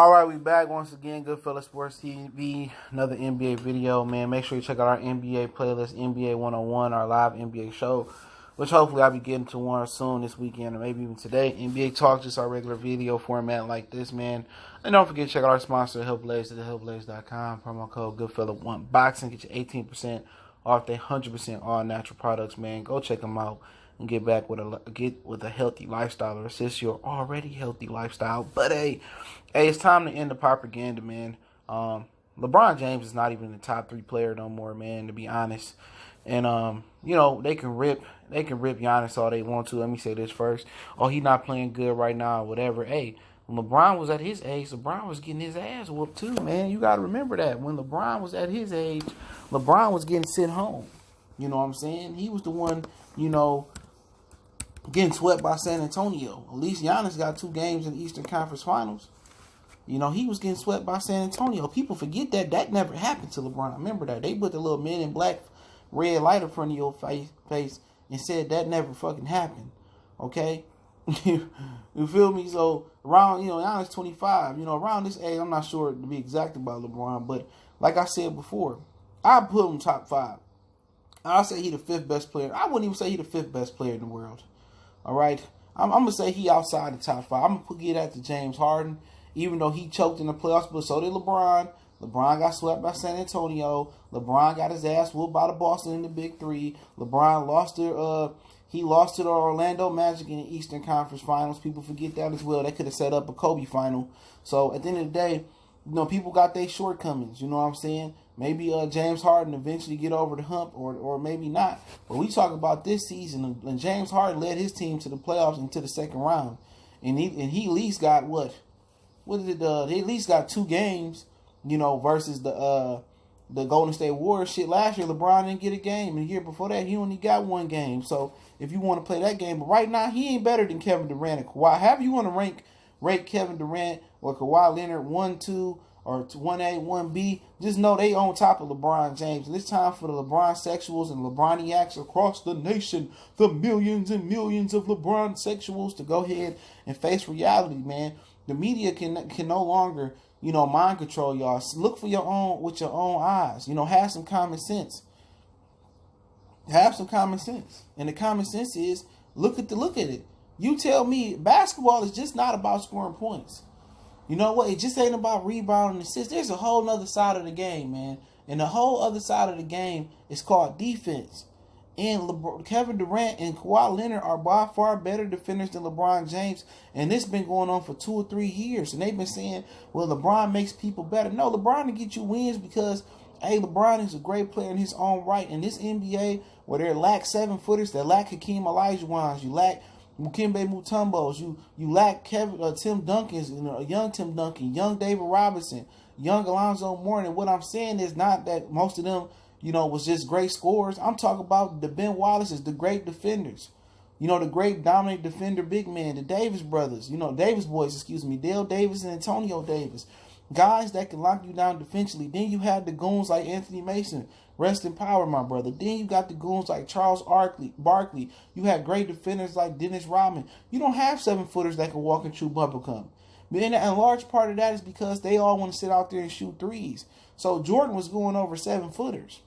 All right, we back once again. Goodfellas Sports TV, another NBA video, man. Make sure you check out our NBA playlist, NBA 101, our live NBA show, which hopefully I'll be getting to one soon this weekend or maybe even today. NBA Talk, just our regular video format like this, man. And don't forget to check out our sponsor, HelpBlaze, at HelpBlaze.com. Promo code Goodfella1Boxing. Get you 18% off their 100% all natural products, man. Go check them out and get with a healthy lifestyle or assist your already healthy lifestyle. But hey, it's time to end the propaganda, man. LeBron James is not even the top 3 player no more, man, to be honest. And they can rip Giannis all they want to. Let me say this first. Oh, he not playing good right now, or whatever. Hey, when LeBron was at his age, LeBron was getting his ass whooped too, man. You gotta remember that. When LeBron was at his age, LeBron was getting sent home. You know what I'm saying? He was the one, getting swept by San Antonio. At least Giannis got 2 games in the Eastern Conference Finals. He was getting swept by San Antonio. People forget that. That never happened to LeBron. Remember that. They put the little men in black red light in front of your face and said that never fucking happened. Okay? You feel me? So, around, Giannis 25. Around this age, I'm not sure to be exact about LeBron. But, like I said before, I put him top 5. I'll say he the 5th best player. I wouldn't even say he the 5th best player in the world. All right? I'm going to say he outside the top 5. I'm going to give that to James Harden, even though he choked in the playoffs, but so did LeBron. LeBron got swept by San Antonio. LeBron got his ass whooped by the Boston in the Big 3. LeBron lost to the Orlando Magic in the Eastern Conference Finals. People forget that as well. They could have set up a Kobe final. So at the end of the day, people got their shortcomings. You know what I'm saying? Maybe James Harden eventually get over the hump, or maybe not. But we talk about this season, and James Harden led his team to the playoffs and to the second round, and he at least got what is it? They at least got 2 games, versus the Golden State Warriors. Shit, last year LeBron didn't get a game, and the year before that he only got 1 game. So if you want to play that game, but right now he ain't better than Kevin Durant and Kawhi. However you want to rate Kevin Durant or Kawhi Leonard 1, 2. Or 1A, 1B, just know they on top of LeBron James. And it's time for the LeBron-Sexuals and LeBroniacs across the nation, the millions and millions of LeBron-Sexuals, to go ahead and face reality, man. The media can no longer, mind control y'all. Look for your own with your own eyes. Have some common sense. Have some common sense. And the common sense is look at it. You tell me basketball is just not about scoring points. You know what? It just ain't about rebounding and assists. There's a whole other side of the game, man. And the whole other side of the game is called defense. And Kevin Durant and Kawhi Leonard are by far better defenders than LeBron James. And this has been going on for 2 or 3 years. And they've been saying, well, LeBron makes people better. No, LeBron will get you wins because, hey, LeBron is a great player in his own right. In this NBA, where they lack 7-footers, they lack Hakeem Olajuwons, you lack Mukembe Mutombos, you lack Tim Duncan's, young Tim Duncan, young David Robinson, young Alonzo Mourning. What I'm saying is not that most of them, was just great scorers. I'm talking about the Ben Wallaces, the great defenders. The great dominant defender big man, the Davis brothers, Davis boys, Dale Davis and Antonio Davis. Guys that can lock you down defensively. Then you had the goons like Anthony Mason. Rest in power, my brother. Then you got the goons like Charles Barkley. You had great defenders like Dennis Rodman. You don't have 7-footers that can walk and chew bubblegum. And a large part of that is because they all want to sit out there and shoot threes. So Jordan was going over 7-footers.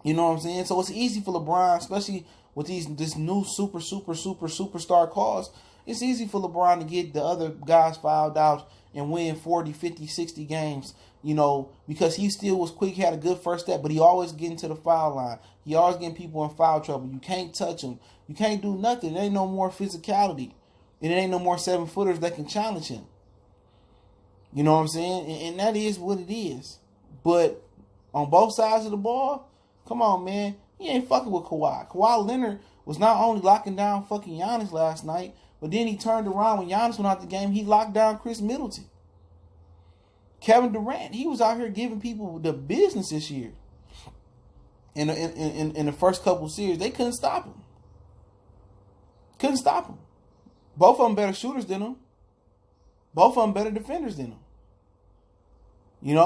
You know what I'm saying? So it's easy for LeBron, especially with this new superstar cause. It's easy for LeBron to get the other guys fouled out and win 40, 50, 60 games, because he still was quick, had a good first step, but he always getting to the foul line. He always getting people in foul trouble. You can't touch him. You can't do nothing. There ain't no more physicality. And there ain't no more 7-footers that can challenge him. You know what I'm saying? And that is what it is. But on both sides of the ball, come on, man. He ain't fucking with Kawhi. Kawhi Leonard was not only locking down fucking Giannis last night, but then he turned around when Giannis went out the game. He locked down Chris Middleton. Kevin Durant, he was out here giving people the business this year. In the first couple of series, they couldn't stop him. Both of them better shooters than him. Both of them better defenders than him. And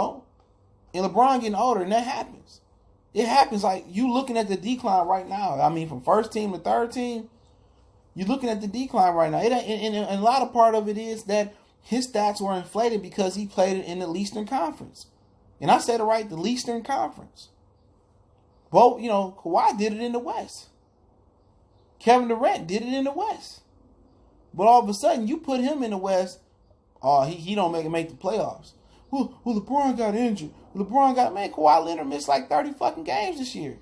LeBron getting older, and that happens. It happens like you looking at the decline right now. I mean, from first team to third team, you're looking at the decline right now. And a lot of part of it is that his stats were inflated because he played in the Eastern Conference. And I said it right, the Eastern Conference. Well, Kawhi did it in the West. Kevin Durant did it in the West. But all of a sudden, you put him in the West, he don't make the playoffs. Well, LeBron got injured. Man, Kawhi Leonard missed like 30 fucking games this year.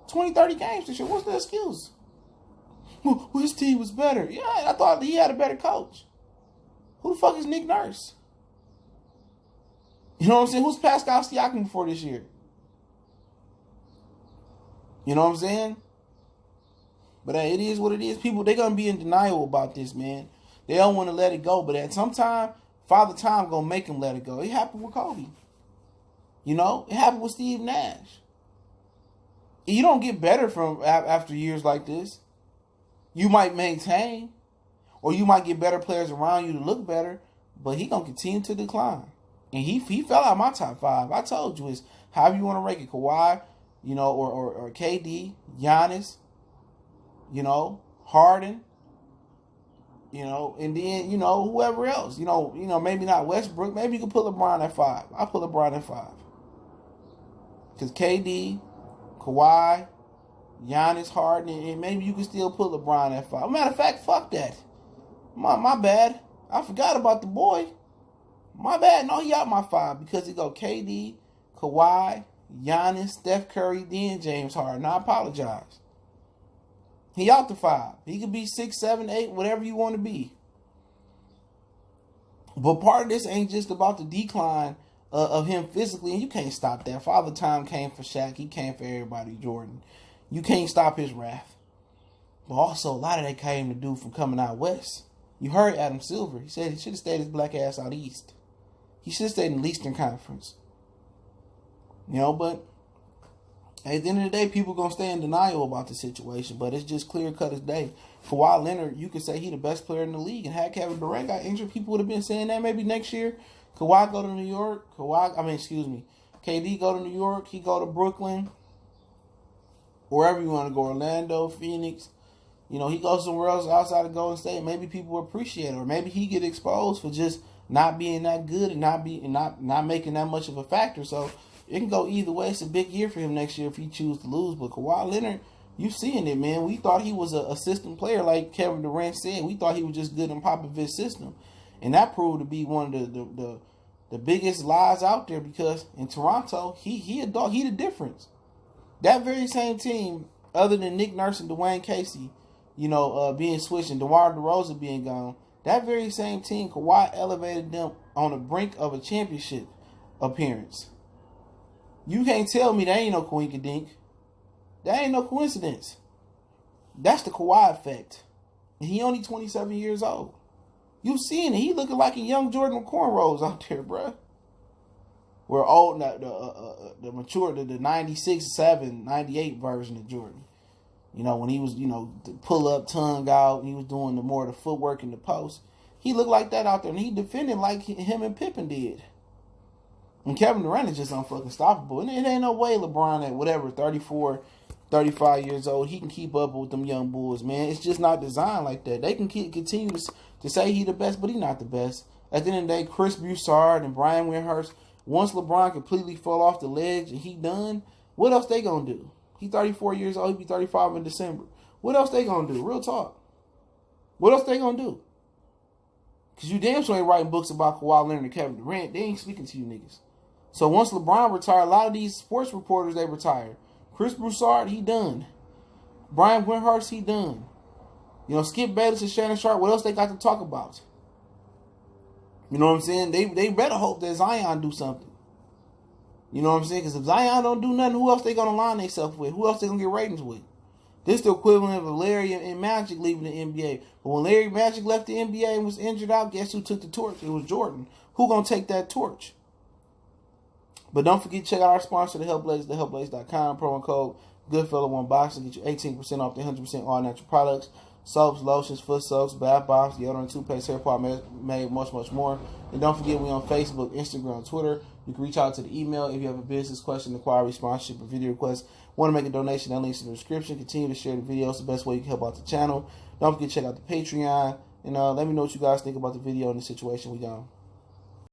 20, 30 games this year. What's the excuse? Well, his team was better. Yeah, I thought he had a better coach. Who the fuck is Nick Nurse? You know what I'm saying? Who's Pascal Siakam before this year? You know what I'm saying? But hey, it is what it is. People, they're going to be in denial about this, man. They don't want to let it go. But at some time, Father Time going to make them let it go. It happened with Kobe. It happened with Steve Nash. You don't get better from after years like this. You might maintain, or you might get better players around you to look better, but he going to continue to decline. And he fell out of my top 5. I told you, it's however you want to rank it. Kawhi, or KD, Giannis, Harden, and then, whoever else. Maybe not Westbrook. Maybe you can put LeBron at 5. I'll put LeBron at 5. Because KD, Kawhi, Giannis, Harden, and maybe you can still put LeBron at 5. Matter of fact, fuck that. My bad. I forgot about the boy. My bad. No, he out my 5 because it go KD, Kawhi, Giannis, Steph Curry, then James Harden. I apologize. He out the 5. He could be 6, 7, 8, whatever you want to be. But part of this ain't just about the decline of him physically, and you can't stop that. Father Time came for Shaq. He came for everybody, Jordan. You can't stop his wrath. But also, a lot of that came to do from coming out west. You heard Adam Silver. He said he should have stayed his black ass out east. He should have stayed in the Eastern Conference. But at the end of the day, people going to stay in denial about the situation. But it's just clear cut as day. Kawhi Leonard, you could say he the best player in the league. And had Kevin Durant got injured, people would have been saying that maybe next year. Kawhi go to New York. KD go to New York. He go to Brooklyn. Wherever you want to go. Orlando, Phoenix. He goes somewhere else outside of Golden State. Maybe people appreciate it. Or maybe he get exposed for just not being that good and not making that much of a factor. So it can go either way. It's a big year for him next year if he chooses to lose. But Kawhi Leonard, you seeing it, man. We thought he was a system player, like Kevin Durant said. We thought he was just good in Popovich's system. And that proved to be one of the biggest lies out there, because in Toronto, he the difference. That very same team, other than Nick Nurse and Dwayne Casey, being switched and DeMar DeRozan being gone, that very same team, Kawhi elevated them on the brink of a championship appearance. You can't tell me that ain't no coinkydink. That ain't no coincidence. That's the Kawhi effect. And he only 27 years old. You seeing it. He looking like a young Jordan with cornrows out there, bruh. We're old, the mature, the 96, 7, 98 version of Jordan. When he was, the pull up, tongue out, and he was doing the footwork in the post. He looked like that out there, and he defended like him and Pippen did. And Kevin Durant is just unfucking stoppable. And it ain't no way LeBron at whatever, 34, 35 years old, he can keep up with them young Bulls, man. It's just not designed like that. They can continue to say he the best, but he not the best. At the end of the day, Chris Broussard and Brian Windhorst, once LeBron completely fall off the ledge and he done, what else they gonna do? He 34 years old, he be 35 in December. What else they gonna do? Real talk. What else they gonna do? Because you damn sure ain't writing books about Kawhi Leonard and Kevin Durant. They ain't speaking to you niggas. So once LeBron retired, a lot of these sports reporters, they retired. Chris Broussard, he done. Brian Windhorst, he done. Skip Bayless and Shannon Sharp, what else they got to talk about? You know what I'm saying? They better hope that Zion do something. You know what I'm saying? Because if Zion don't do nothing, who else they going to line themselves with? Who else they going to get ratings with? This the equivalent of Larry and Magic leaving the NBA. But when Larry Magic left the NBA and was injured out, guess who took the torch? It was Jordan. Who going to take that torch? But don't forget to check out our sponsor, The Help Blaze, thehelpblaze.com. Promo code GoodFella1Box to get you 18% off the 100% all natural products. Soaps, lotions, foot soaps, bath bombs, deodorant, toothpaste, hair product made, much, much more. And don't forget, we on Facebook, Instagram, Twitter. You can reach out to the email if you have a business question, inquiry, sponsorship, or video request. Want to make a donation? That link's in the description. Continue to share the videos. The best way you can help out the channel. Don't forget to check out the Patreon. And let me know what you guys think about the video and the situation we got.